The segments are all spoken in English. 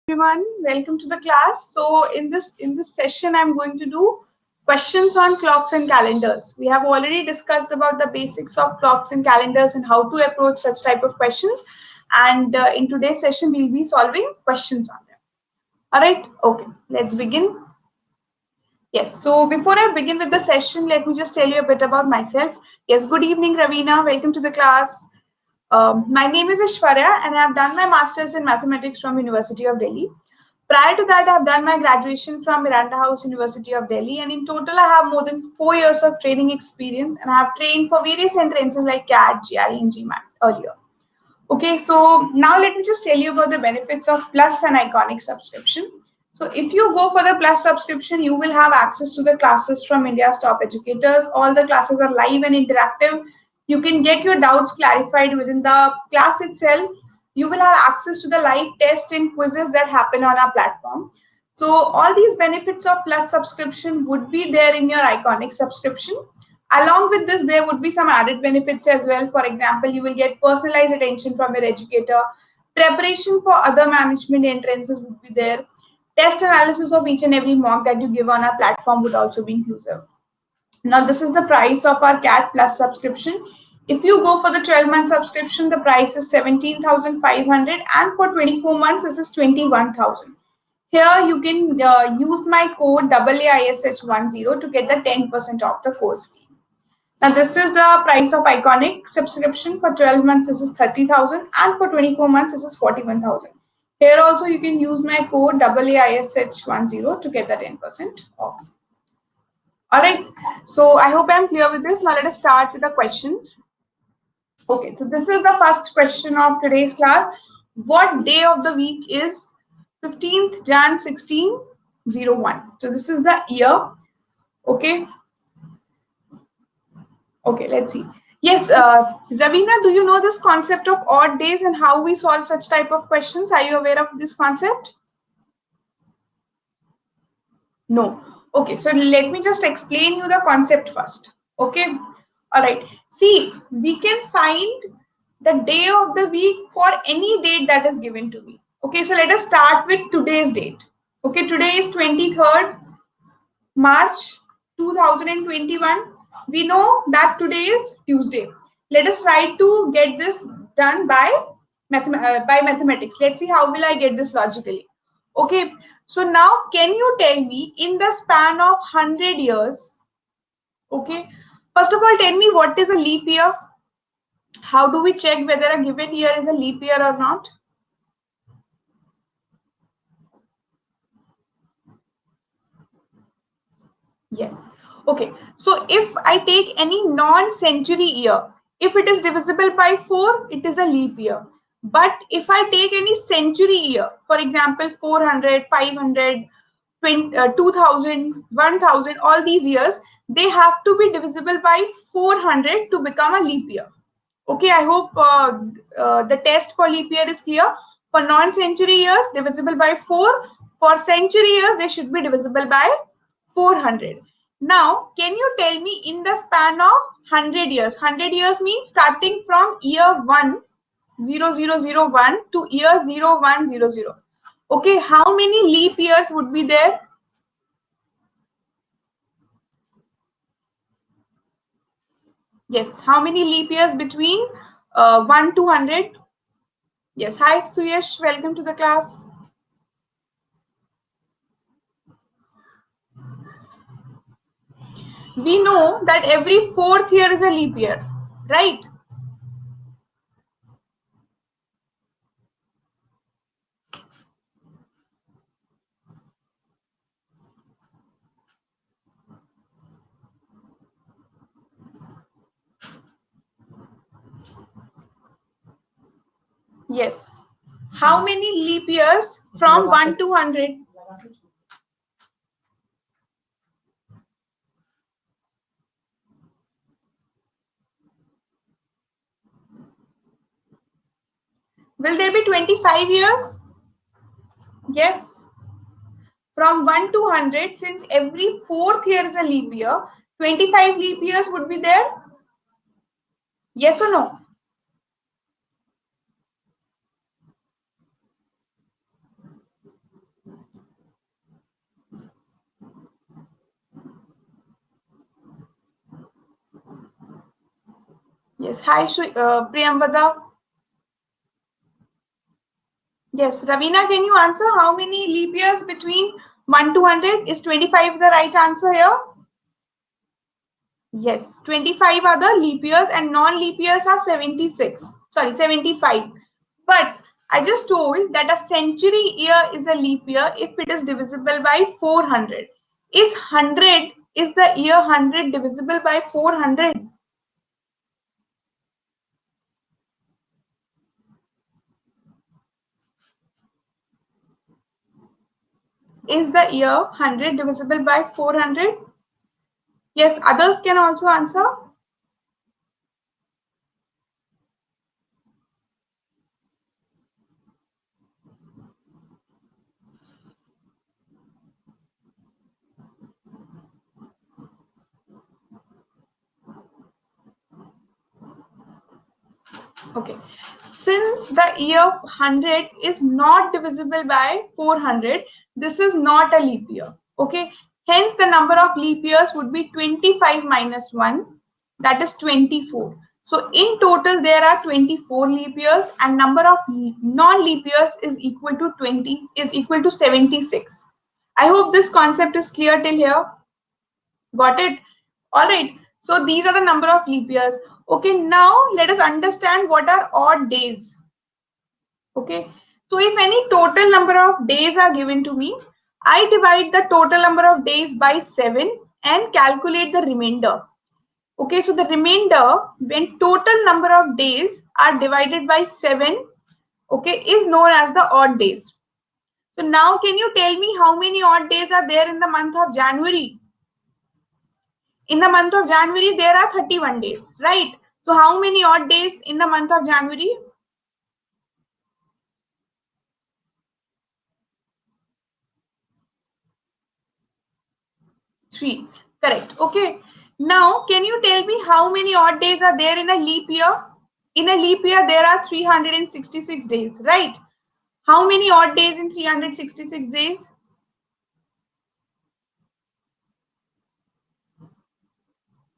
everyone, welcome to the class. So in this session I'm going to do questions on clocks and calendars. We have already discussed about the basics of clocks and calendars and how to approach such type of questions, and in today's session we'll be solving questions on them. All right, okay, let's begin. Yes, so before I begin with the session, let me just tell you a bit about myself. Yes, good evening, Ravina. Welcome to the class. My name is Ishwarya and I have done my master's in mathematics from University of Delhi. Prior to that, I have done my graduation from Miranda House University of Delhi, and in total, I have more than 4 years of training experience, and I have trained for various entrances like CAT, GRE, and GMAT earlier. Okay, so now let me just tell you about the benefits of Plus and Iconic subscription. So if you go for the Plus subscription, you will have access to the classes from India's top educators. All the classes are live and interactive. You can get your doubts clarified within the class itself. You will have access to the live tests and quizzes that happen on our platform. So all these benefits of Plus subscription would be there in your Iconic subscription. Along with this, there would be some added benefits as well. For example, you will get personalized attention from your educator. Preparation for other management entrances would be there. Test analysis of each and every mock that you give on our platform would also be inclusive. Now, this is the price of our CAT Plus subscription. If you go for the 12-month subscription, the price is 17,500, and for 24 months, this is 21,000. Here you can use my code AAISH10 to get the 10% off the course fee. Now, this is the price of Iconic subscription. For 12 months, this is 30,000, and for 24 months, this is 41,000. Here also, you can use my code AAISH10 to get the 10% off. All right. So I hope I'm clear with this. Now, let us start with the questions. Okay. So this is the first question of today's class. What day of the week is 15th Jan 1601? So this is the year. Okay. Okay, let's see. Yes, Ravina, do you know this concept of odd days and how we solve such type of questions? Are you aware of this concept? No. Okay, so let me just explain you the concept first. Okay. All right. See, we can find the day of the week for any date that is given to me. Okay, so let us start with today's date. Okay, today is 23rd March 2021. We know that today is Tuesday. Let us try to get this done by mathematics. Let's see how will I get this logically. Okay. So now can you tell me in the span of 100 years, okay, first of all, tell me what is a leap year? How do we check whether a given year is a leap year or not? Yes. Okay. So if I take any non-century year, if it is divisible by 4, it is a leap year. But if I take any century year, for example, 400, 500, 2000, 1000, all these years, they have to be divisible by 400 to become a leap year. Okay, I hope the test for leap year is clear. For non-century years, divisible by 4. For century years, they should be divisible by 400. Now, can you tell me in the span of 100 years? 100 years means starting from year 1, 0001 to year 0100. Okay, how many leap years would be there? Yes, how many leap years between 1 to 100? Yes, hi Suyash, welcome to the class. We know that every 4th year is a leap year, right? Yes. How many leap years from 1 to 100? Will there be 25 years? Yes. From 1 to 100, since every 4th year is a leap year, 25 leap years would be there? Yes or no? Yes. Hi, Priyamvada. Yes. Ravina, can you answer how many leap years between 1 to 100? Is 25 the right answer here? Yes. 25 are the leap years and non-leap years are 76. Sorry, 75. But I just told that a century year is a leap year if it is divisible by 400. Is the year 100 divisible by 400? Is the year 100 divisible by 400? Yes, others can also answer. Okay. Since the year of 100 is not divisible by 400, this is not a leap year. Okay. Hence, the number of leap years would be 25 minus 1, that is 24. So, in total, there are 24 leap years and number of non-leap years is equal to 76. I hope this concept is clear till here. Got it? All right. So these are the number of leap years. Okay, now let us understand what are odd days. Okay. So if any total number of days are given to me, I divide the total number of days by 7 and calculate the remainder. Okay, so the remainder when total number of days are divided by 7, okay, is known as the odd days. So now can you tell me how many odd days are there in the month of January? In the month of January, there are 31 days, right? So how many odd days in the month of January? 3. Correct. Okay. Now, can you tell me how many odd days are there in a leap year? In a leap year, there are 366 days, right? How many odd days in 366 days?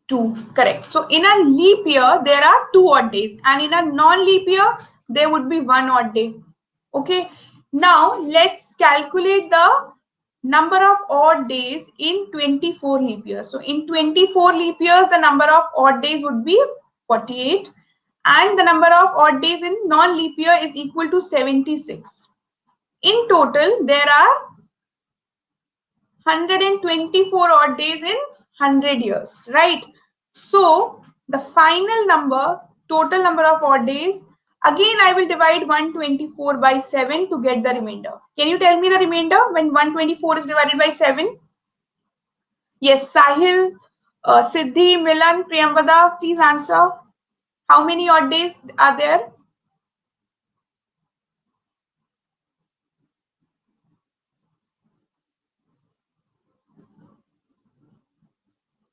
2. Correct. So in a leap year, there are 2 odd days, and in a non-leap year, there would be 1 odd day. Okay. Now let's calculate the number of odd days in 24 leap years. So in 24 leap years, the number of odd days would be 48, and the number of odd days in non-leap year is equal to 76. In total, there are 124 odd days in 100 years, right? So the final number, total number of odd days, again I will divide 124 by 7 to get the remainder. Can you tell me the remainder when 124 is divided by 7? Yes, Sahil, Siddhi, Milan, Priyamvada, please answer. How many odd days are there?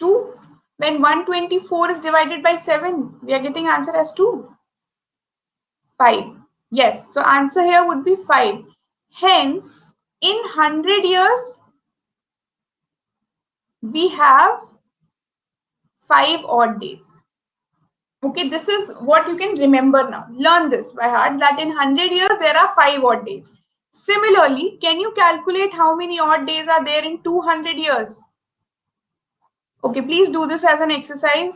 2. When 124 is divided by 7, we are getting answer as 2. 5. Yes, so answer here would be 5. Hence, in 100 years, we have 5 odd days. Okay, this is what you can remember now. Learn this by heart that in 100 years, there are 5 odd days. Similarly, can you calculate how many odd days are there in 200 years? Okay, please do this as an exercise.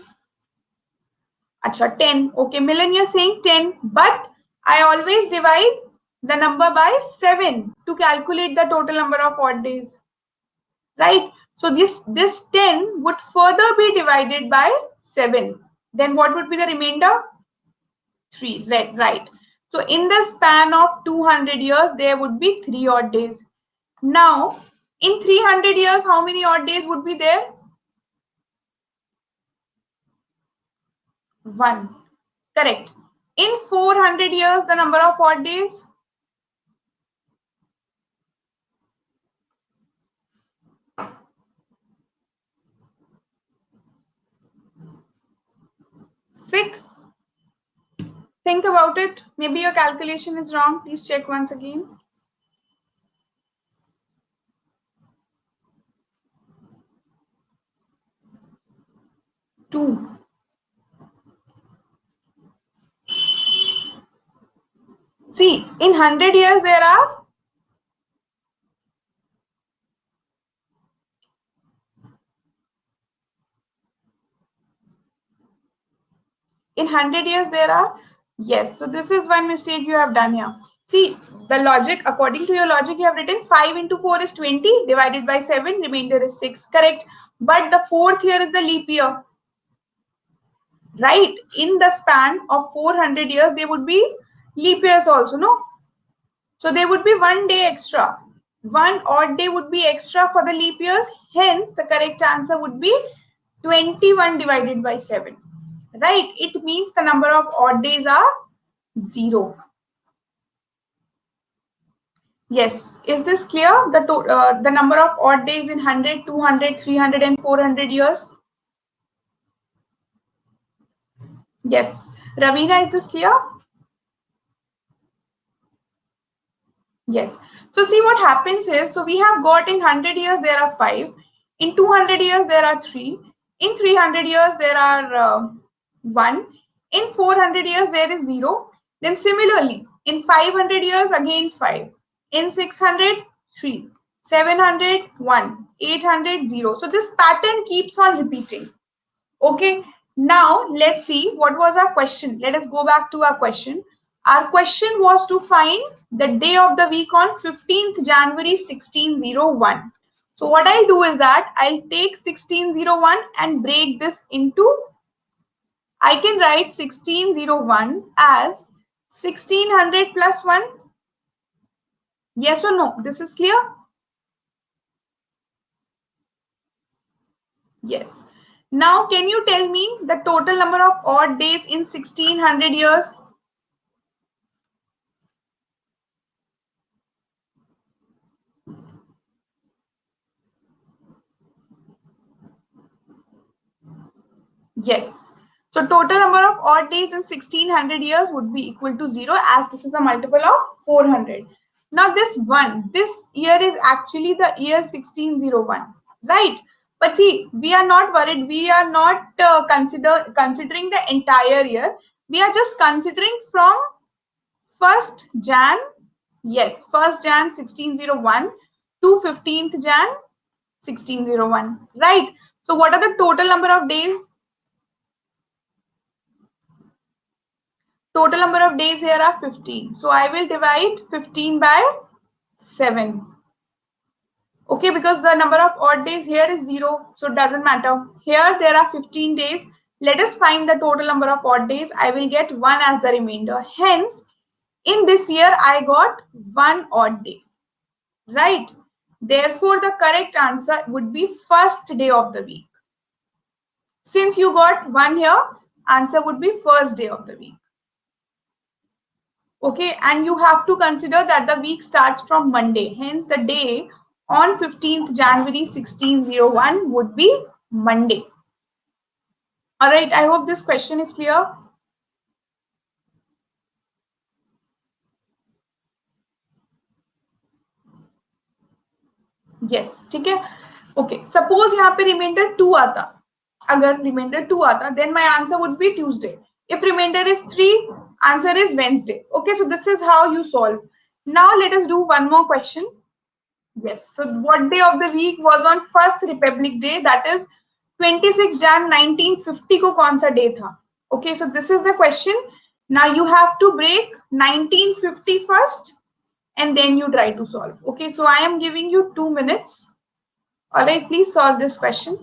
Acha, 10. Okay, Milan, you're saying 10, but I always divide the number by 7 to calculate the total number of odd days. Right? So this 10 would further be divided by 7. Then what would be the remainder? 3. Right. So in the span of 200 years, there would be 3 odd days. Now, in 300 years, how many odd days would be there? 1. Correct. In 400 years, the number of odd days? 6. Think about it. Maybe your calculation is wrong. Please check once again. 2. In 100 years, there are in 100 years there are, yes, so this is one mistake you have done here. See, the logic, according to your logic, you have written 5 into 4 is 20, divided by 7, remainder is 6, correct? But the fourth year is the leap year, right? In the span of 400 years, there would be leap years also, no? So there would be 1 day extra. One odd day would be extra for the leap years. Hence, the correct answer would be 21 divided by 7. Right? It means the number of odd days are 0. Yes. Is this clear? The number of odd days in 100, 200, 300 and 400 years? Yes. Ravina, is this clear? Yes. So see what happens is, so we have got in 100 years there are 5, in 200 years there are 3, in 300 years there are 1, in 400 years there is 0. Then similarly, in 500 years again 5, in 600 3, 700 1, 800 0. So this pattern keeps on repeating. Okay, now let's see what was our question. Let us go back to our question. Our question was to find the day of the week on 15th January 1601. So what I'll do is that I'll take 1601 and break this into, I can write 1601 as 1600 plus 1. Yes or no? This is clear? Yes. Now can you tell me the total number of odd days in 1600 years? Yes. So total number of odd days in 1600 years would be equal to 0, as this is a multiple of 400. Now this year is actually the year 1601, right? But see, we are not worried. We are not considering the entire year. We are just considering from 1st Jan, yes, 1st Jan 1601 to 15th Jan 1601, right? So what are the total number of days? Total number of days here are 15. So I will divide 15 by 7. Okay, because the number of odd days here is 0. So it doesn't matter. Here there are 15 days. Let us find the total number of odd days. I will get 1 as the remainder. Hence, in this year, I got 1 odd day. Right? Therefore, the correct answer would be first day of the week. Since you got 1 here, answer would be first day of the week. Okay, and you have to consider that the week starts from Monday. Hence, the day on 15th January 1601 would be Monday. All right, I hope this question is clear. Yes, ठीक है. Okay, suppose यहाँ पे remainder 2 आता. अगर remainder 2 आता, then my answer would be Tuesday. If remainder is 3, answer is Wednesday. Okay, so this is how you solve. Now let us do one more question. Yes. So what day of the week was on first Republic Day? That is 26 Jan 1950 को कौन सा day था? Okay, so this is the question. Now you have to break 1950 first and then you try to solve. Okay, so I am giving you 2 minutes. All right, please solve this question.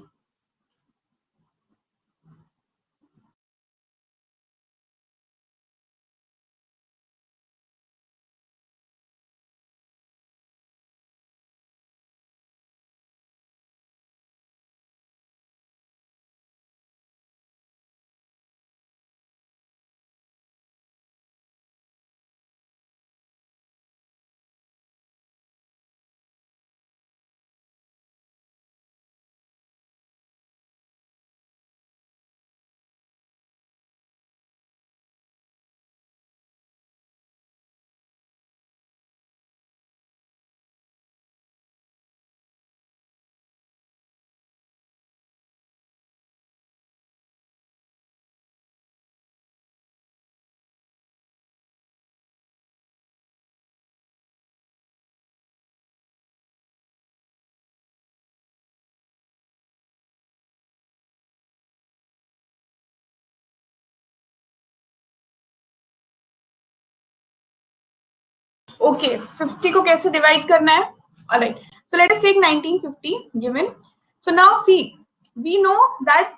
Okay, 50 को कैसे divide करना है? All right. So let us take 1950 given. So now see, we know that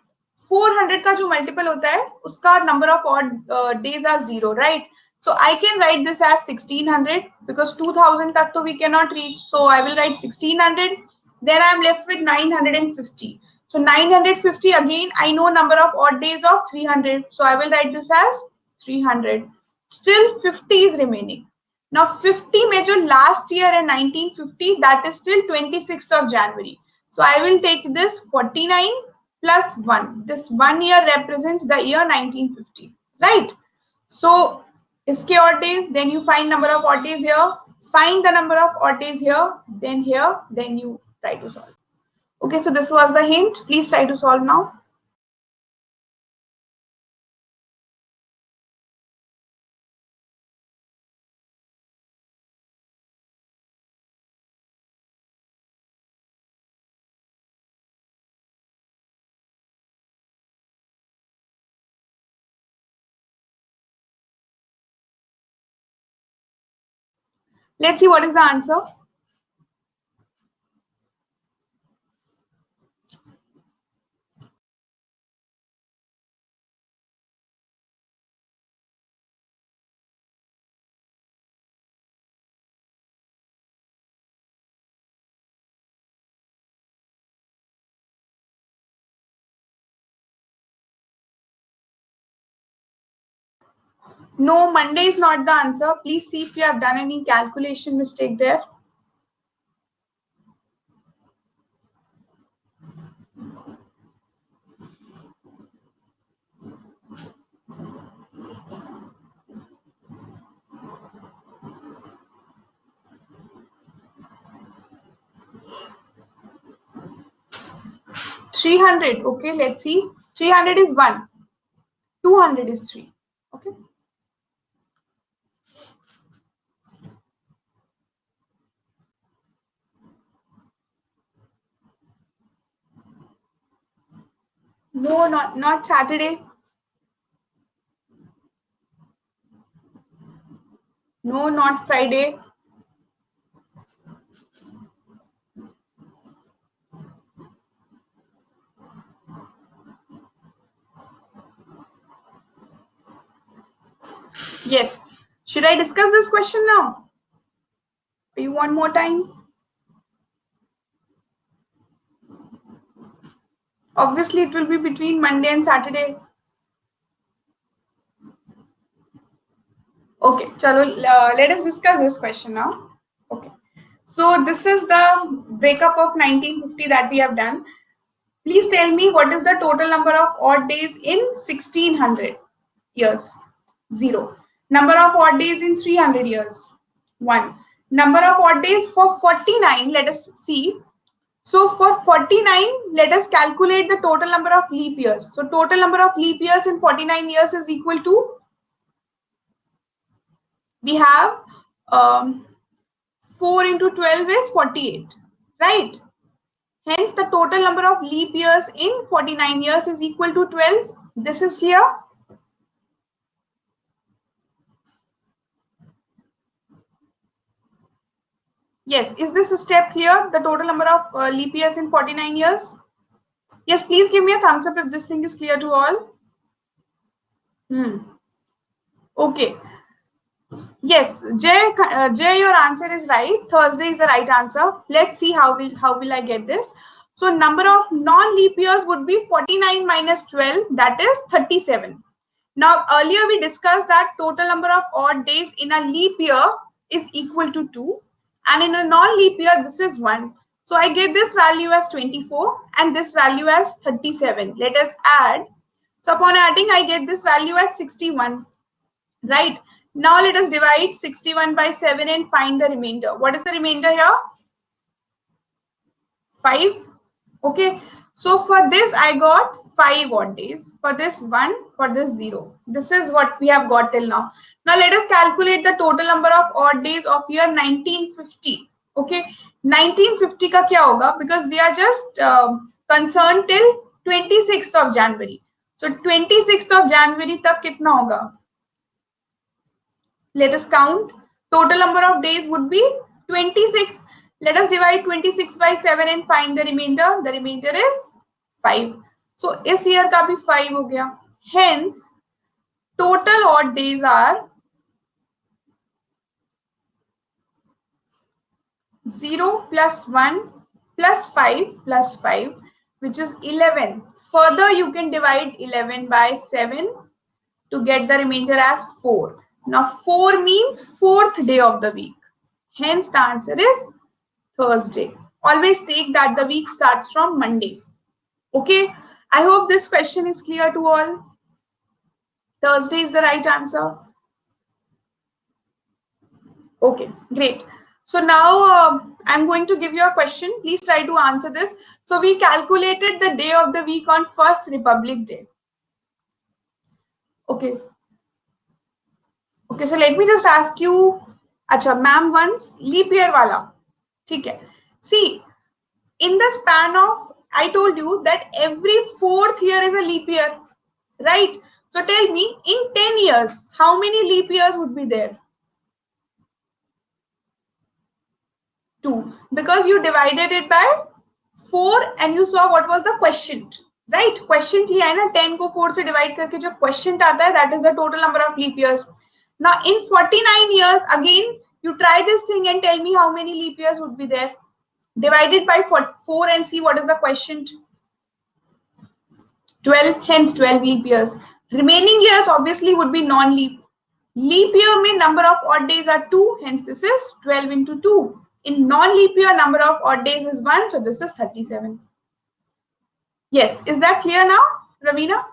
400 का जो multiple होता है, उसका number of odd days are 0, right? So I can write this as 1600 because 2000 तक तो we cannot reach. So I will write 1600. Then I am left with 950. So 950 again, I know number of odd days of 300. So I will write this as 300. Still 50 is remaining. Now 50 में जो last year है 1950, that is still 26th of January. So I will take this 49 plus 1. This 1 year represents the year 1950, right? So इसके odd days, then you find number of odd days here, find the number of odd days here, then you try to solve. Okay, so this was the hint. Please try to solve now. Let's see what is the answer. No, Monday is not the answer. Please see if you have done any calculation mistake there. Three hundred. Okay, let's see. 300 is 1. 200 is 3. Okay. No, not Saturday. No, not Friday. Yes. Should I discuss this question now? Or you want more time? Obviously, it will be between Monday and Saturday. Okay, chalo, let us discuss this question now. Okay. So this is the breakup of 1950 that we have done. Please tell me what is the total number of odd days in 1600 years? 0. Number of odd days in 300 years? 1. Number of odd days for 49, let us see. So for 49, let us calculate the total number of leap years. So total number of leap years in 49 years is equal to, we have 4 into 12 is 48, right? Hence, the total number of leap years in 49 years is equal to 12. This is clear? Yes. Is this step clear? The total number of leap years in 49 years? Yes, please give me a thumbs up if this thing is clear to all. Okay. Yes, Jay, your answer is right. Thursday is the right answer. Let's see how will I get this. So number of non-leap years would be 49 minus 12, that is 37. Now earlier we discussed that total number of odd days in a leap year is equal to 2, and in a non-leap year this is 1. So I get this value as 24 and this value as 37. Let us add. So upon adding, I get this value as 61. Right. Now let us divide 61 by 7 and find the remainder. What is the remainder here? 5. Okay. So for this, I got 5 odd days. For this 1, for this 0. This is what we have got till now. Now let us calculate the total number of odd days of year 1950. Okay. 1950 ka kya hoga? Because we are just concerned till 26th of January. So 26th of January tak kitna hoga? Let us count. Total number of days would be 26. Let us divide 26 by 7 and find the remainder. The remainder is 5. So इस year का भी 5 हो गया. Hence, total odd days are 0 plus 1 plus 5 plus 5, which is 11. Further, you can divide 11 by 7 to get the remainder as 4. Now, 4 means fourth day of the week. Hence, the answer is Thursday. Always take that the week starts from Monday. Okay, I hope this question is clear to all. Thursday is the right answer. Okay, great. So now I'm going to give you a question. Please try to answer this. So we calculated the day of the week on First Republic Day. Okay. Okay, so let me just ask you. Acha, ma'am once leap year wala. Okay. See, in the span of, I told you that every fourth year is a leap year, right? So tell me, in 10 years, how many leap years would be there? 2. Because you divided it by 4 and you saw what was the quotient, right? Quotient लिया है ना, 10 को 4 से divide करके जो quotient आता है, that is the total number of leap years. Now in 49 years, again you try this thing and tell me how many leap years would be there. Divide it by 4 and see what is the quotient. 12, hence 12 leap years. Remaining years obviously would be non-leap. Leap year में number of odd days are 2, hence this is 12 into 2. In non-leap year, number of odd days is 1, so this is 37. Yes, is that clear now, Ravina?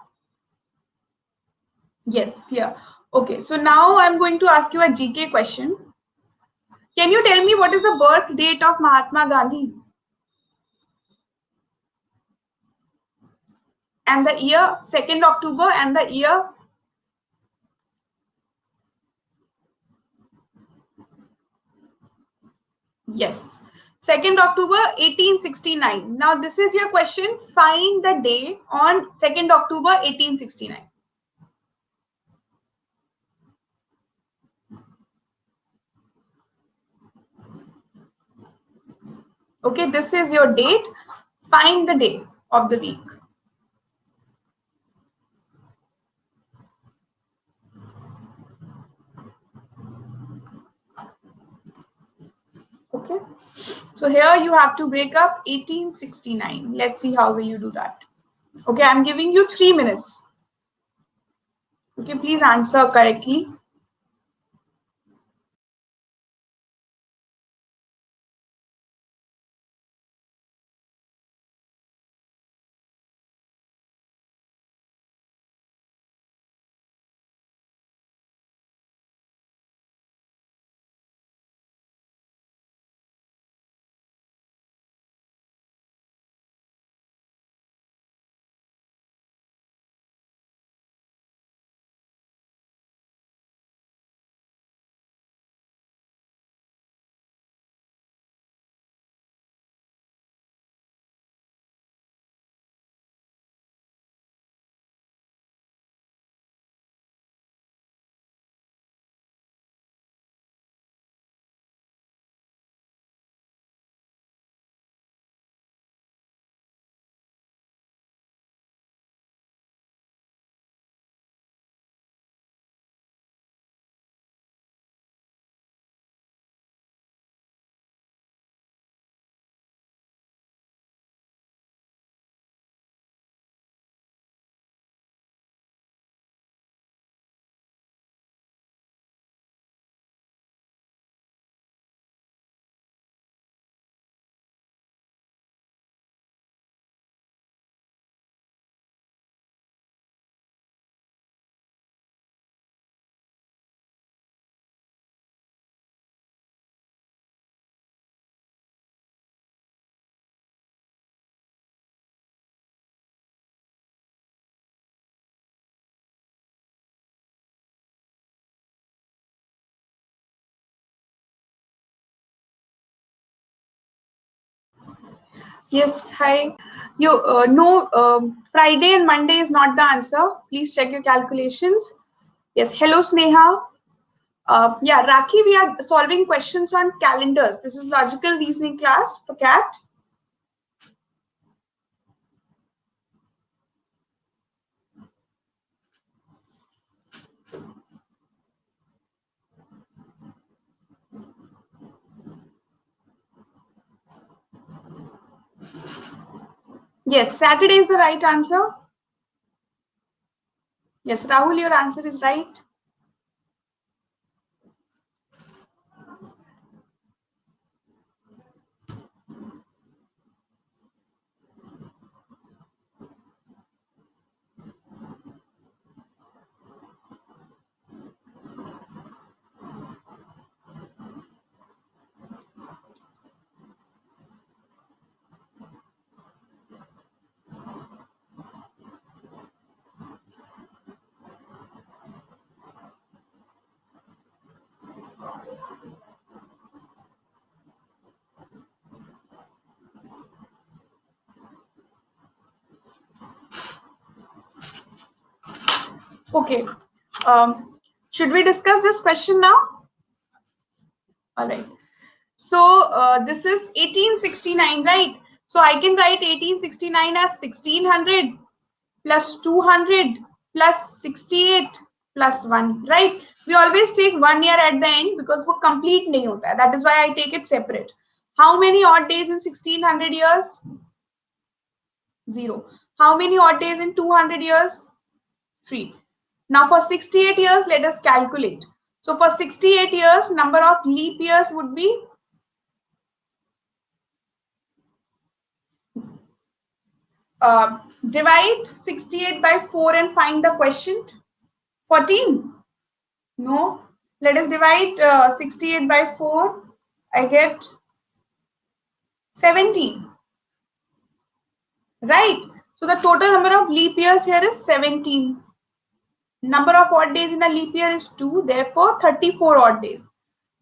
Yes, clear. Okay, so now I'm going to ask you a GK question. Can you tell me what is the birth date of Mahatma Gandhi? And the year, 2nd October, and the year? Yes, 2nd October 1869. Now this is your question. Find the day on 2nd October 1869. Okay, this is your date. Find the day of the week. Okay, so here you have to break up 1869. Let's see how will you do that. Okay, I'm giving you 3 minutes. Okay, please answer correctly. Yes, hi. You no, Friday and Monday is not the answer. Please check your calculations. Yes, hello Sneha. Yeah, Rakhi, we are solving questions on calendars. This is logical reasoning class for CAT. Yes, Saturday is the right answer. Yes, Rahul, your answer is right. Okay. Should we discuss this question now? All right. So this is 1869, right? So I can write 1869 as 1600 plus 200 plus 68 plus 1, right? We always take 1 year at the end because वो complete नहीं होता है. That is why I take it separate. How many odd days in 1600 years? 0. How many odd days in 200 years? 3. Now for 68 years, let us calculate. So for 68 years, number of leap years would be divide 68 by 4 and find the quotient. 14. No. Let us divide 68 by 4. I get 17. Right. So the total number of leap years here is 17. Number of odd days in a leap year is 2. Therefore, 34 odd days.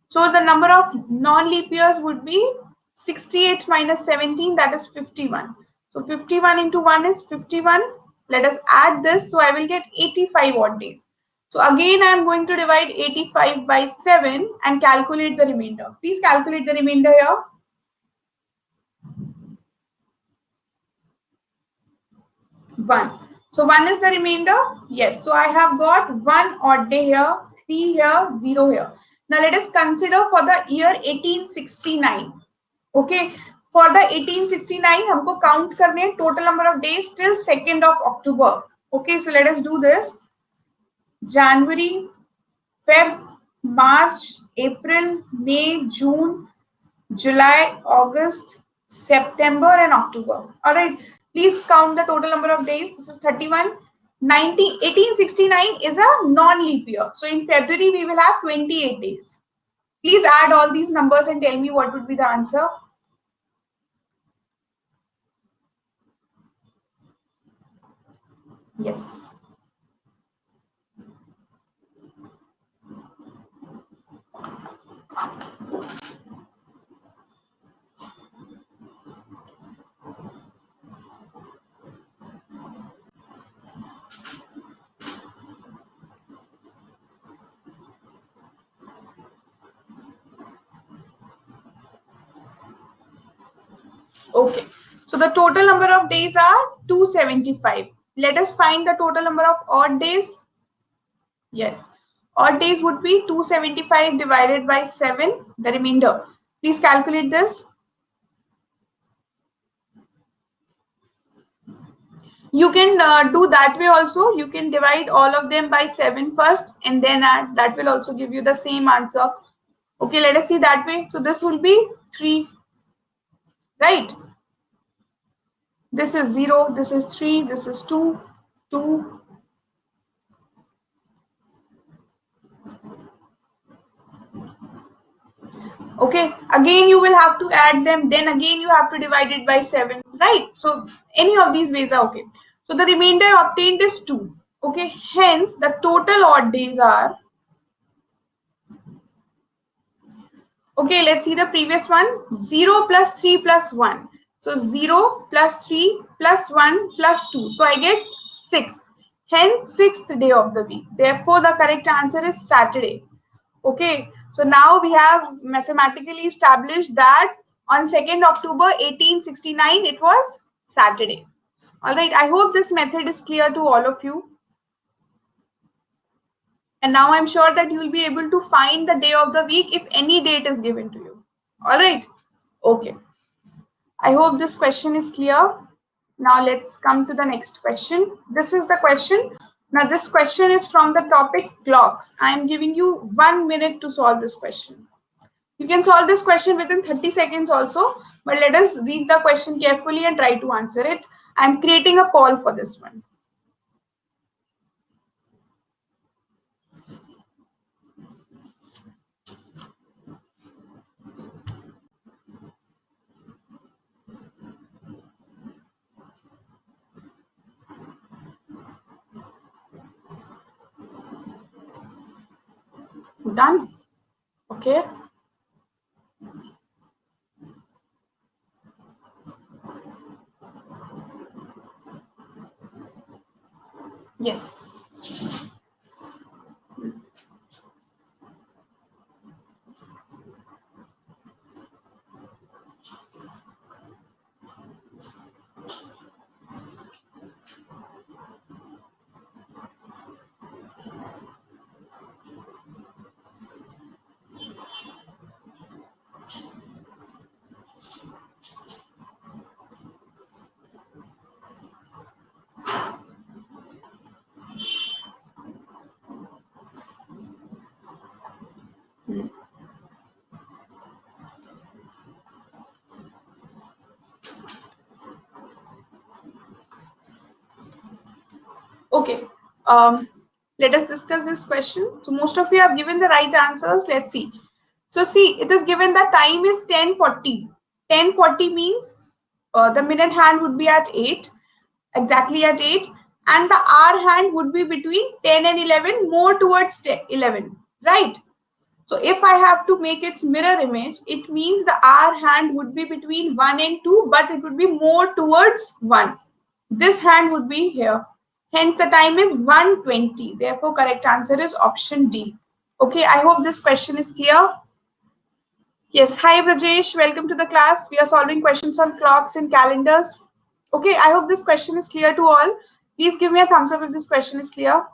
So the number of non-leap years would be 68 minus 17, that is 51. So 51 into 1 is 51. Let us add this. So I will get 85 odd days. So again, I am going to divide 85 by 7 and calculate the remainder. Please calculate the remainder here. 1. So 1 is the remainder. Yes. So I have got 1 odd day here, 3 here, 0 here. Now let us consider for the year 1869. Okay. For the 1869, हमको count करने total number of days till 2nd of October. Okay. So let us do this. January, Feb, March, April, May, June, July, August, September, and October. All right. Please count the total number of days. This is 31. 1869 is a non-leap year. So in February, we will have 28 days. Please add all these numbers and tell me what would be the answer. Yes. Okay. So the total number of days are 275. Let us find the total number of odd days. Yes. Odd days would be 275 divided by 7, the remainder. Please calculate this. You can do that way also. You can divide all of them by 7 first and then add. That will also give you the same answer. Okay, let us see that way. So this will be 3. Right? This is 0. This is 3. This is 2. 2. Okay, again you will have to add them, then again you have to divide it by 7, right? So any of these ways are okay. So the remainder obtained is 2. Okay, hence the total odd days are, okay, let's see the previous one. 0 plus 3 plus 1. So 0 plus 3 plus 1 plus 2. So I get 6. Hence 6th day of the week. Therefore the correct answer is Saturday. Okay, so now we have mathematically established that on 2nd October 1869 it was Saturday. All right, I hope this method is clear to all of you. And now I'm sure that you will be able to find the day of the week if any date is given to you. All right, okay. I hope this question is clear. Now let's come to the next question. This is the question. Now this question is from the topic clocks. I am giving you 1 minute to solve this question. You can solve this question within 30 seconds also, but let us read the question carefully and try to answer it. I am creating a poll for this one. Done. Okay. Yes. Okay. Let us discuss this question. So most of you have given the right answers. Let's see. So see, it is given that time is 10:40. 10:40 means the minute hand would be at 8, exactly at 8, and the hour hand would be between 10 and 11, more towards 11, right? So if I have to make its mirror image, it means the hour hand would be between 1 and 2, but it would be more towards 1. This hand would be here. Hence the time is 1:20. Therefore, correct answer is option D. Okay, I hope this question is clear. Yes, hi Brajesh, welcome to the class. We are solving questions on clocks and calendars. Okay, I hope this question is clear to all. Please give me a thumbs up if this question is clear.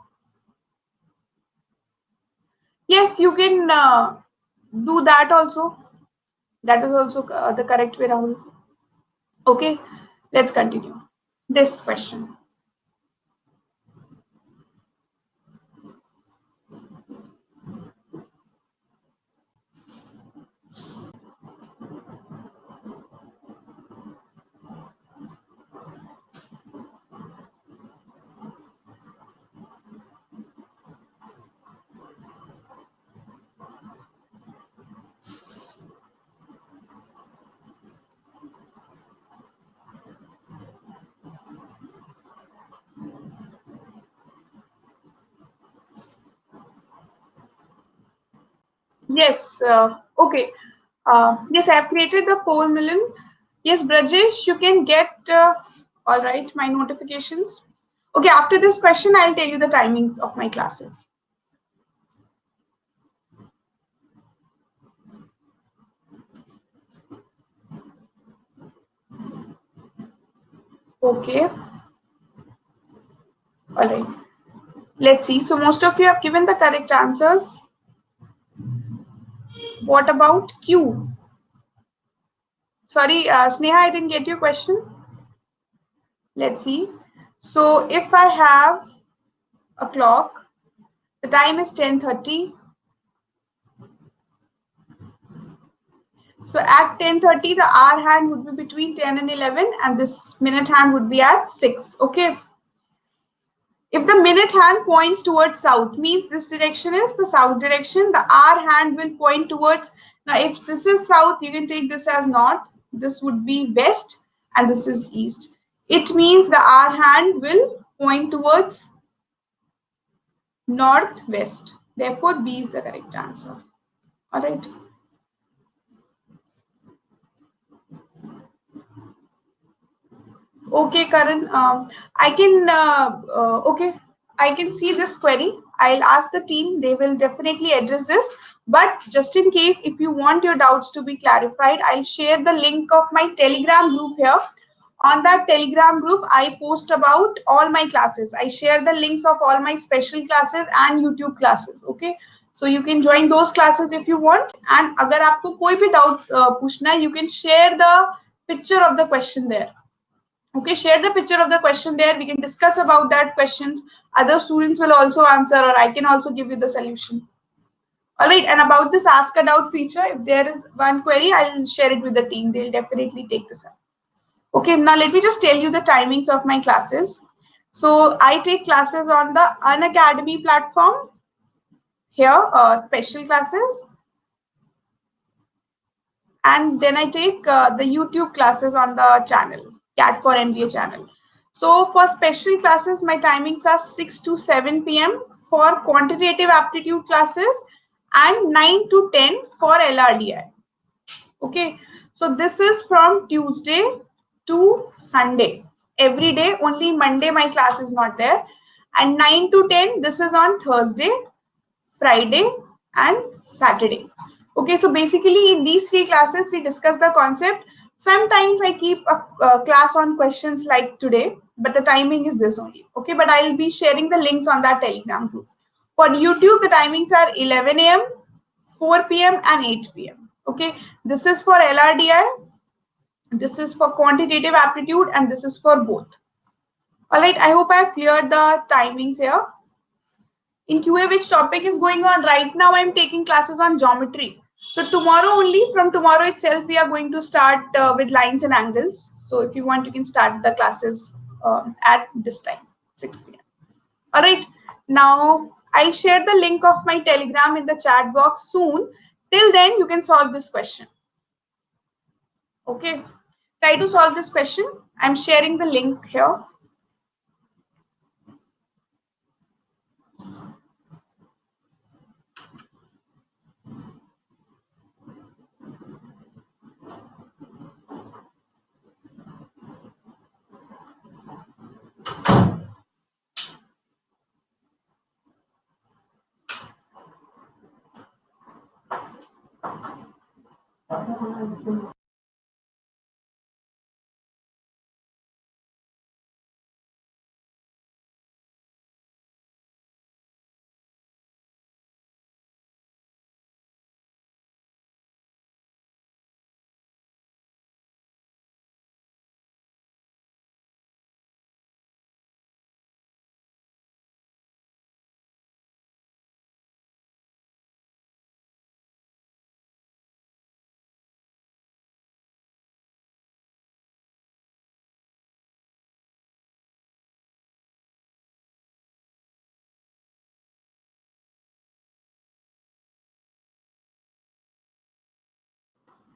Yes, you can do that also. That is also the correct way, Rahul. Okay, let's continue. This question. Yes, okay. Yes, I have created the poll million. Yes, Brajesh, you can get, all right, my notifications. Okay, after this question, I'll tell you the timings of my classes. Okay. All right. Let's see. So most of you have given the correct answers. What about Q? Sorry, Sneha, I didn't get your question. Let's see. So if I have a clock, the time is 10:30. So at 10:30, the hour hand would be between 10 and 11, and this minute hand would be at 6. Okay. If the minute hand points towards south, means this direction is the south direction, the hour hand will point towards, now if this is south, you can take this as north, this would be west, and this is east. It means the hour hand will point towards northwest. Therefore, B is the correct answer. All right. Okay, Karan, I can, okay, I can see this query. I'll ask the team. They will definitely address this. But just in case, if you want your doubts to be clarified, I'll share the link of my Telegram group here. On that Telegram group, I post about all my classes. I share the links of all my special classes and YouTube classes. Okay, so you can join those classes if you want. And अगर आपको कोई भी doubt पूछना है, you can share the picture of the question there. Okay, share the picture of the question there. We can discuss about that questions. Other students will also answer, or I can also give you the solution. All right, and about this ask a doubt feature, if there is one query, I'll share it with the team. They'll definitely take this up. Okay, now let me just tell you the timings of my classes. So I take classes on the Unacademy platform here, special classes. And then I take the YouTube classes on the channel, CAT for MBA channel. So for special classes, my timings are 6 to 7 p.m. for quantitative aptitude classes and 9 to 10 for LRDI. Okay, so this is from Tuesday to Sunday. Every day, only Monday my class is not there. And 9 to 10, this is on Thursday, Friday, and Saturday. Okay, so basically in these three classes, we discuss the concept. Sometimes I keep a class on questions like today, but the timing is this only. Okay, but I'll be sharing the links on that Telegram group. For YouTube, the timings are 11 a.m., 4 p.m. and 8 p.m. Okay, this is for LRDI, this is for quantitative aptitude, and this is for both. All right, I hope I have cleared the timings here. In QA, which topic is going on? Right now, I'm taking classes on geometry. So tomorrow only, from tomorrow itself, we are going to start with lines and angles. So if you want, you can start the classes at this time, 6 p.m. All right, now I'll share the link of my Telegram in the chat box soon. Till then, you can solve this question. Okay, try to solve this question. I'm sharing the link here.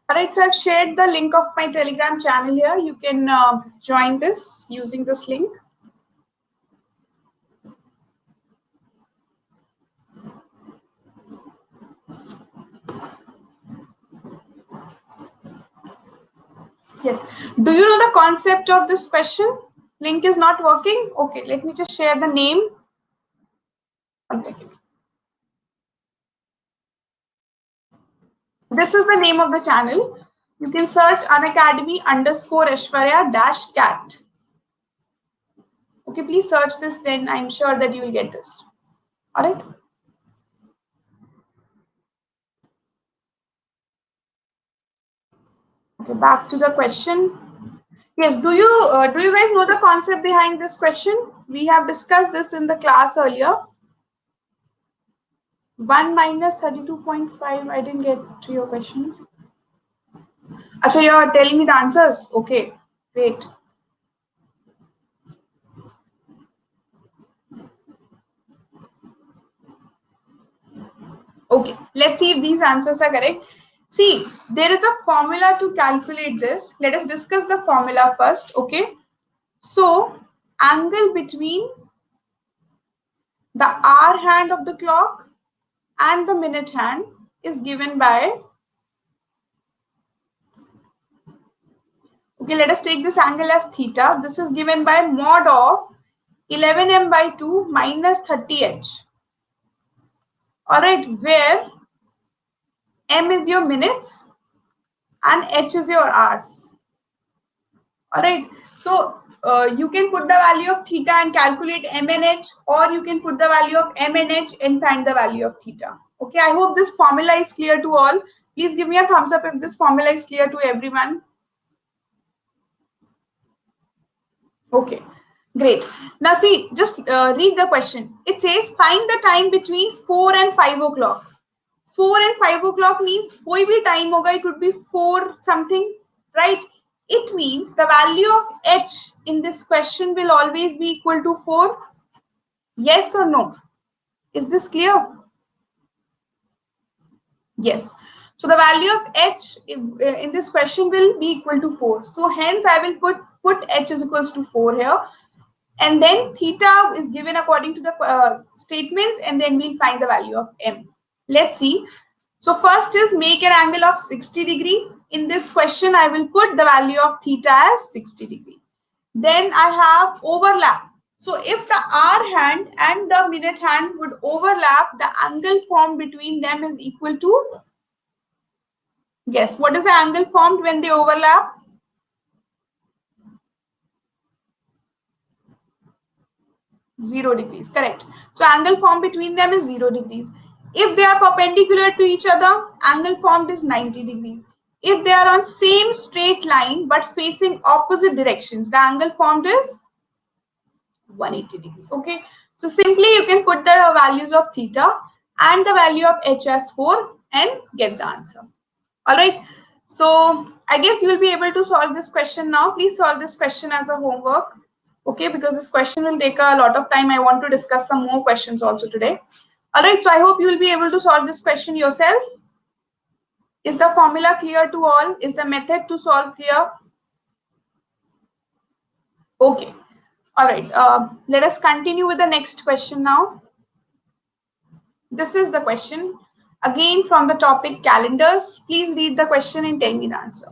All right, so I've shared the link of my Telegram channel here. You can join this using this link. Yes. Do you know the concept of this question? Link is not working. Okay, let me just share the name. One second. This is the name of the channel. You can search Unacademy_Aishwarya-CAT. Okay, please search this, then I'm sure that you will get this. All right. Okay, back to the question. Yes, do you guys know the concept behind this question? We have discussed this in the class earlier. 1 minus 32.5. I didn't get to your question. Achha, you're telling me the answers? Okay, great. Okay, let's see if these answers are correct. See, there is a formula to calculate this. Let us discuss the formula first, okay? So, angle between the hour hand of the clock and the minute hand is given by, okay, let us take this angle as theta. This is given by mod of 11m by 2 minus 30h. All right, where M is your minutes and H is your hours. All right, so you can put the value of theta and calculate M and H, or you can put the value of M and H and find the value of theta. Okay, I hope this formula is clear to all. Please give me a thumbs up if this formula is clear to everyone. Okay, great. Now see, just read the question. It says find the time between 4 and 5 o'clock. 4 and 5 o'clock means koi bhi time hoga, it would be 4 something, right? It means the value of H in this question will always be equal to 4. Yes or no? Is this clear? Yes. So the value of H in this question will be equal to 4. So hence I will put H is equals to 4 here. And then theta is given according to the statements, and then we'll find the value of M. Let's see. So first is make an angle of 60 degree. In this question, I will put the value of theta as 60 degree. Then I have overlap. So if the hour hand and the minute hand would overlap, the angle formed between them is equal to, guess, what is the angle formed when they overlap? 0 degrees, correct. So angle formed between them is 0 degrees. If they are perpendicular to each other, angle formed is 90 degrees. If they are on same straight line but facing opposite directions, the angle formed is 180 degrees. Okay. So simply you can put the values of theta and the value of H as 4 and get the answer. All right. So I guess you will be able to solve this question now. Please solve this question as a homework. Okay, because this question will take a lot of time. I want to discuss some more questions also today. All right, so I hope you will be able to solve this question yourself. Is the formula clear to all? Is the method to solve clear? Okay. All right, let us continue with the next question now. This is the question. Again, from the topic calendars. Please read the question and tell me the answer.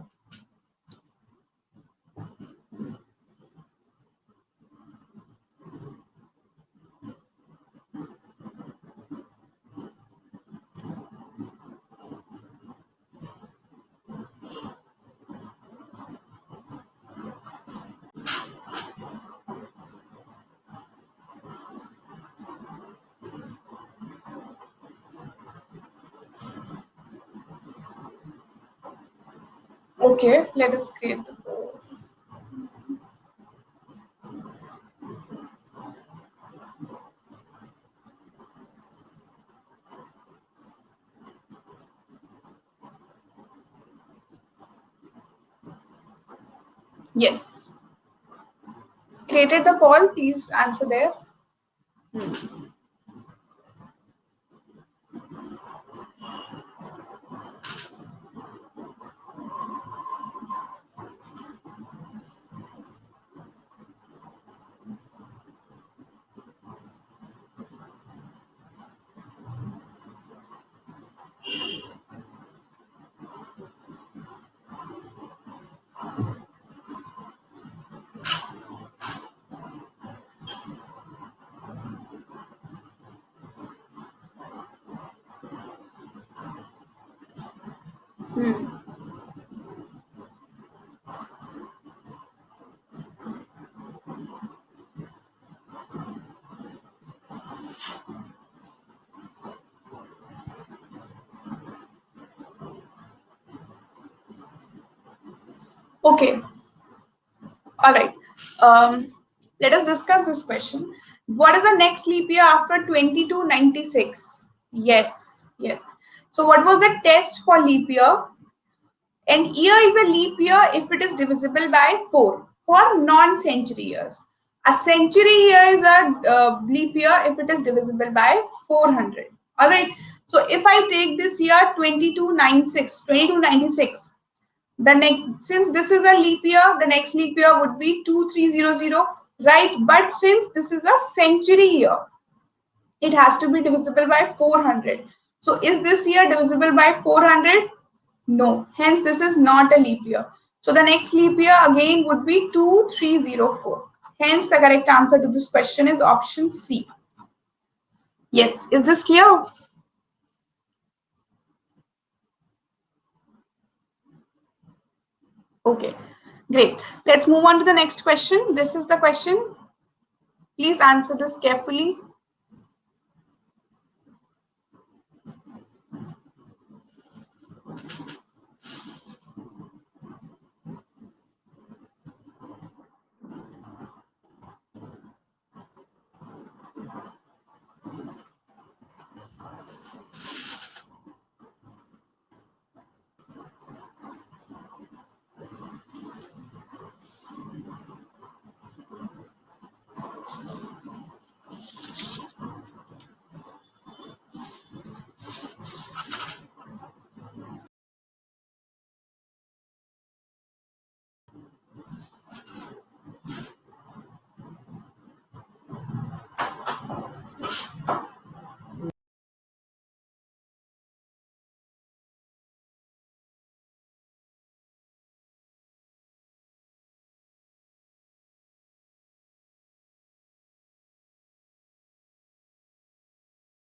Okay, let us create the board. Yes. Created the poll, please answer there. Okay. All right. Let us discuss this question. What is the next leap year after 2296? Yes, yes. So what was the test for leap year? An year is a leap year if it is divisible by 4 for non-century years. A century year is a leap year if it is divisible by 400. All right. So if I take this year 2296, the next, since this is a leap year, the next leap year would be 2300, right? But since this is a century year, it has to be divisible by 400. So is this year divisible by 400? No. Hence, this is not a leap year. So the next leap year again would be 2304. Hence, the correct answer to this question is option C. Yes. Is this clear? Okay, great. Let's move on to the next question. This is the question. Please answer this carefully.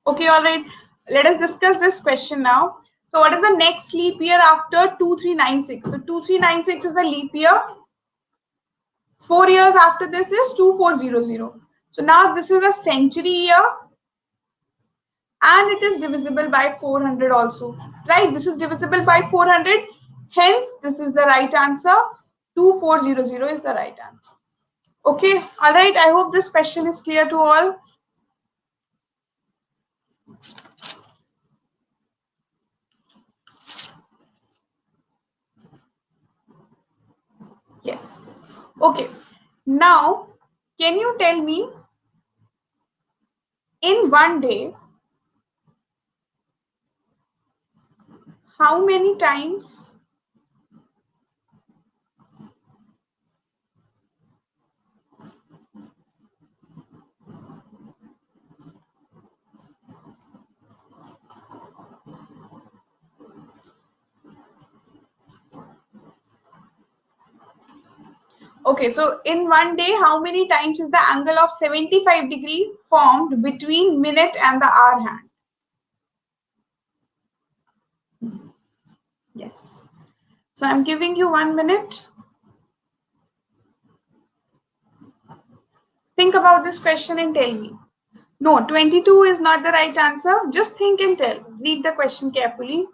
Okay, all right. Let us discuss this question now. So, what is the next leap year after 2396? So, 2396 is a leap year. 4 years after this is 2400. So, now this is a century year and it is divisible by 400 also. Right? This is divisible by 400. Hence, this is the right answer. 2400 is the right answer. Okay, all right. I hope this question is clear to all. Yes. Okay. Now, can you tell me in one day how many times okay, so in one day, how many times is the angle of 75 degree formed between minute and the hour hand? Yes. So I'm giving you 1 minute. Think about this question and tell me. No, 22 is not the right answer. Just think and tell. Read the question carefully.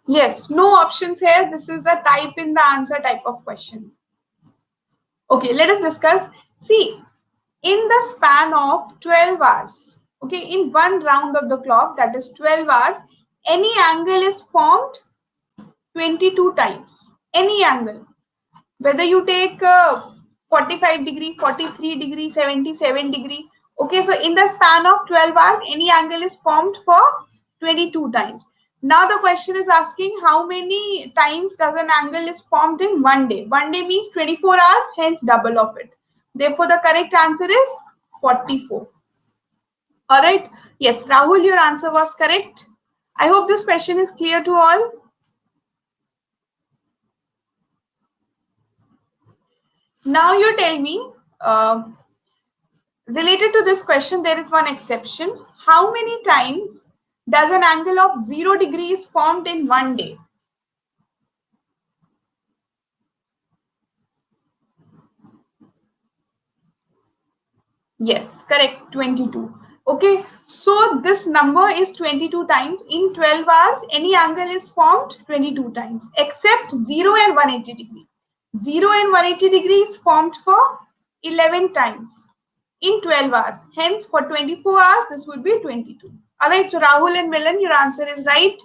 Yes, no options here. This is a type in the answer type of question. Okay, let us discuss. See, in the span of 12 hours, okay, in one round of the clock, that is 12 hours, any angle is formed 22 times. Any angle. Whether you take 45 degree, 43 degree, 77 degree. Okay, so in the span of 12 hours, any angle is formed for 22 times. Now the question is asking how many times does an angle is formed in one day. One day means 24 hours, hence double of it. Therefore, the correct answer is 44. All right. Yes, Rahul, your answer was correct. I hope this question is clear to all. Now you tell me, related to this question, there is one exception. How many times does an angle of 0 degrees formed in one day? Yes, correct, 22. Okay, so this number is 22 times. In 12 hours, any angle is formed 22 times, except 0 and 180 degree. 0 and 180 degree is formed for 11 times in 12 hours. Hence, for 24 hours, this would be 22. All right, so Rahul and Milan, your answer is right.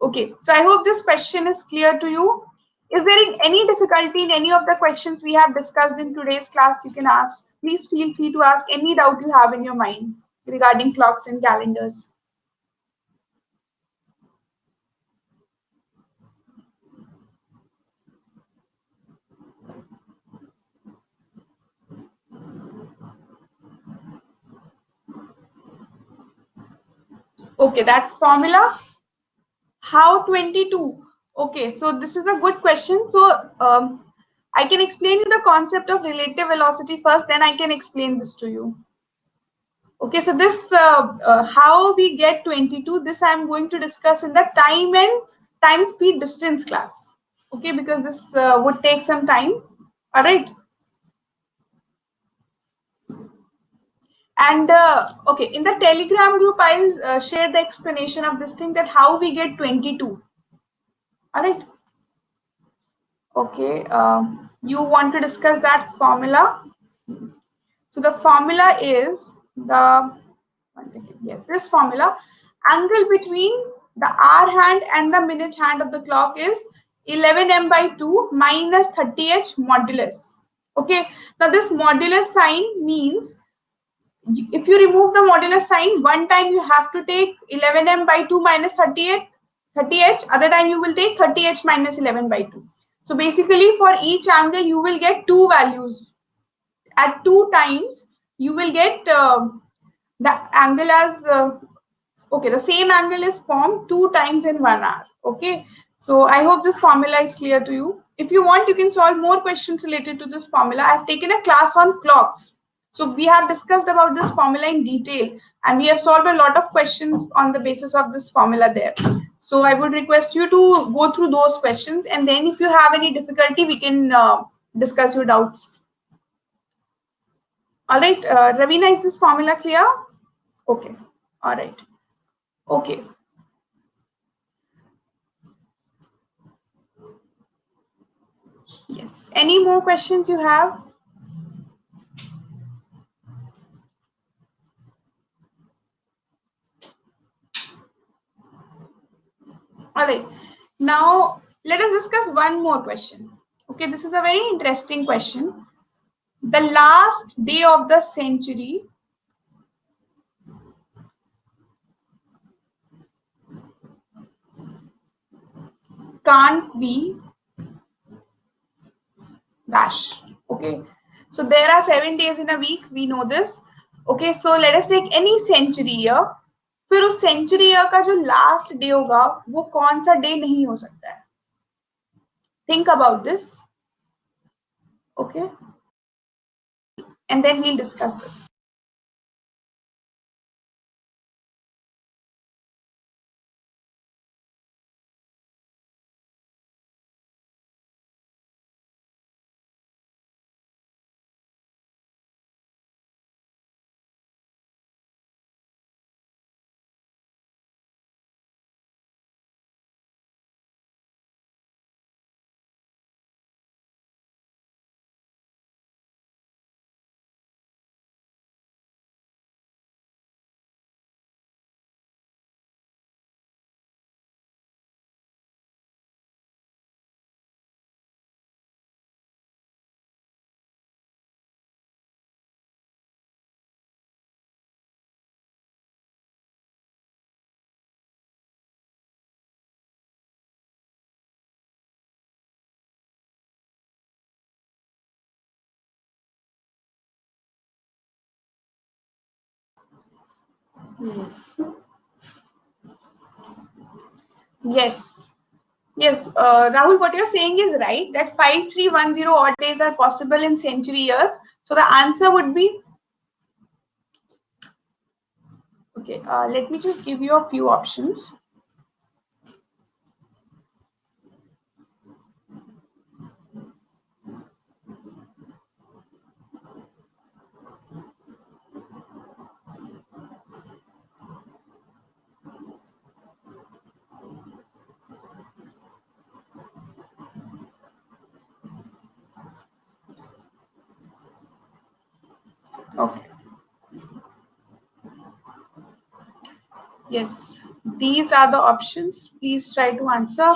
Okay, so I hope this question is clear to you. Is there any difficulty in any of the questions we have discussed in today's class? You can ask. Please feel free to ask any doubt you have in your mind regarding clocks and calendars. Okay, that formula. How 22? Okay, so this is a good question. So I can explain you the concept of relative velocity first, then I can explain this to you. Okay, so this how we get 22, this I'm going to discuss in the time and time speed distance class. Okay, because this would take some time. All right. And okay, in the Telegram group, I'll share the explanation of this thing, that how we get 22. All right. Okay, you want to discuss that formula? So the formula is the, one second, yes, this formula, angle between the hour hand and the minute hand of the clock is 11m by 2 minus 30h modulus. Okay, now this modulus sign means if you remove the modulus sign, one time you have to take 11m by 2 minus 30h, other time you will take 30h minus 11 by 2. So basically for each angle you will get two values. At two times you will get the angle as okay, the same angle is formed two times in 1 hour. Okay, so I hope this formula is clear to you. If you want, you can solve more questions related to this formula. I have taken a class on clocks, so we have discussed about this formula in detail, and we have solved a lot of questions on the basis of this formula there. So I would request you to go through those questions, and then if you have any difficulty, we can discuss your doubts. All right, Ravina, is this formula clear? Okay, all right. Okay. Yes. Any more questions you have? All right. Now, let us discuss one more question. Okay, this is a very interesting question. The last day of the century can't be dash. Okay, so there are 7 days in a week. We know this. Okay, so let us take any century year. फिर उस century year का जो last day होगा वो कौन सा day नहीं हो सकता है? Think about this. Okay, and then we'll discuss this. Yes. Yes, Rahul, what you're saying is right, that 5310 odd days are possible in century years. So the answer would be, okay, let me just give you a few options. Okay. Yes, these are the options. Please try to answer.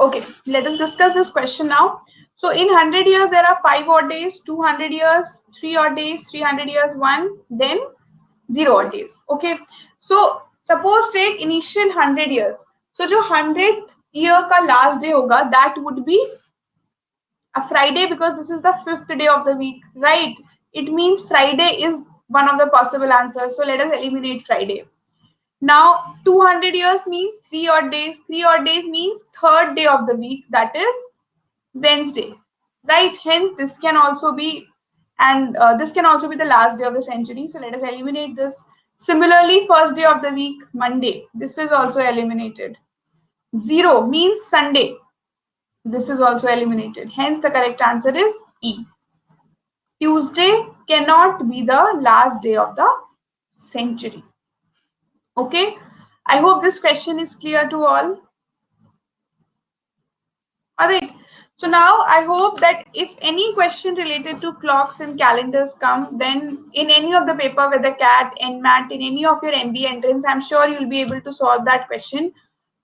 Okay, let us discuss this question now. So in 100 years, there are 5 odd days, 200 years, 3 odd days, 300 years, 1, then 0 odd days. Okay, so suppose take initial 100 years. So जो 100th year का last day होगा, that would be a Friday, because this is the 5th day of the week, right? It means Friday is one of the possible answers. So let us eliminate Friday. Now 200 years means 3 odd days. 3 odd days means 3rd day of the week, that is Wednesday, right? Hence this can also be, and this can also be the last day of the century. So let us eliminate this. Similarly, first day of the week, Monday. This is also eliminated. 0 means Sunday. This is also eliminated. Hence the correct answer is E. Tuesday cannot be the last day of the century. Okay, I hope this question is clear to all. All right. So now I hope that if any question related to clocks and calendars come, then in any of the paper, whether CAT, NMAT, in any of your MBA entrance, I'm sure you'll be able to solve that question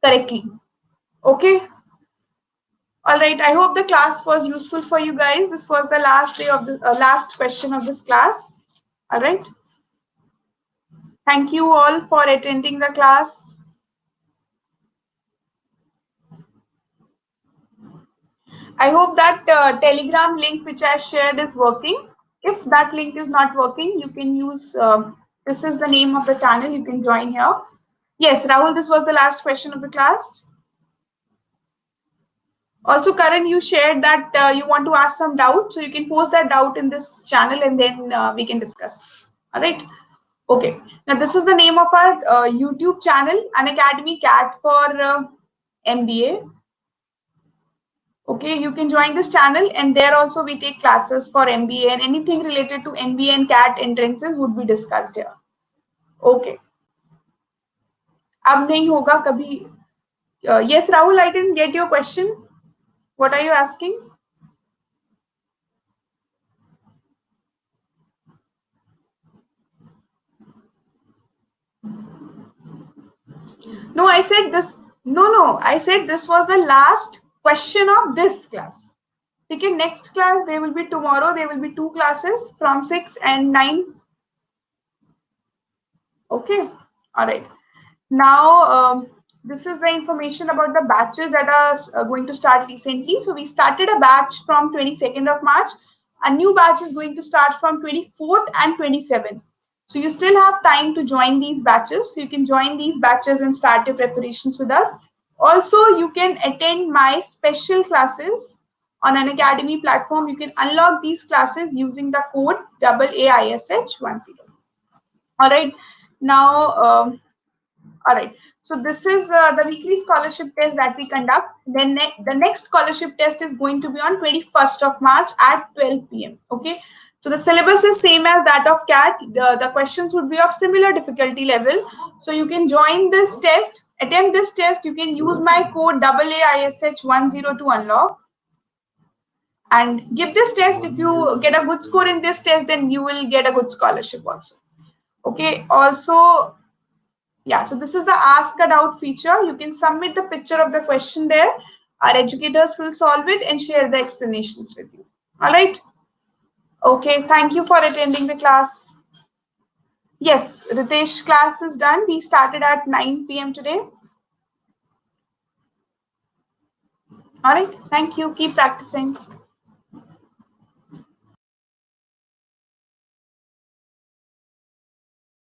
correctly. Okay. All right. I hope the class was useful for you guys. This was the last day of the last question of this class. All right. Thank you all for attending the class. I hope that Telegram link which I shared is working. If that link is not working, you can use, this is the name of the channel, you can join here. Yes, Rahul, this was the last question of the class. Also, Karan, you shared that you want to ask some doubt, so you can post that doubt in this channel and then we can discuss. All right. Okay. Now, this is the name of our YouTube channel, Unacademy CAT for MBA. Okay, you can join this channel, and there also we take classes for MBA, and anything related to MBA and CAT entrances would be discussed here. Okay. अब नहीं होगा कभी. Yes, Rahul, I didn't get your question. What are you asking? No, I said this. No, I said this was the last question of this class. Okay, next class, there will be tomorrow, there will be 2 classes from 6 and 9. Okay, all right. Now, this is the information about the batches that are going to start recently. So we started a batch from 22nd of March. A new batch is going to start from 24th and 27th. So you still have time to join these batches. So you can join these batches and start your preparations with us. Also, you can attend my special classes on Unacademy platform. You can unlock these classes using the code AAISH10. All right. Now, all right. So this is the weekly scholarship test that we conduct. Then the next scholarship test is going to be on 21st of March at 12 p.m. Okay. So the syllabus is same as that of CAT. The questions would be of similar difficulty level. So you can join this test, attempt this test. You can use my code AAISH10 to unlock. And give this test. If you get a good score in this test, then you will get a good scholarship also. Okay. Also, yeah, so this is the ask a doubt feature. You can submit the picture of the question there. Our educators will solve it and share the explanations with you. All right. Okay, thank you for attending the class. Yes, Ritesh class is done. We started at 9 p.m. today. All right, thank you. Keep practicing.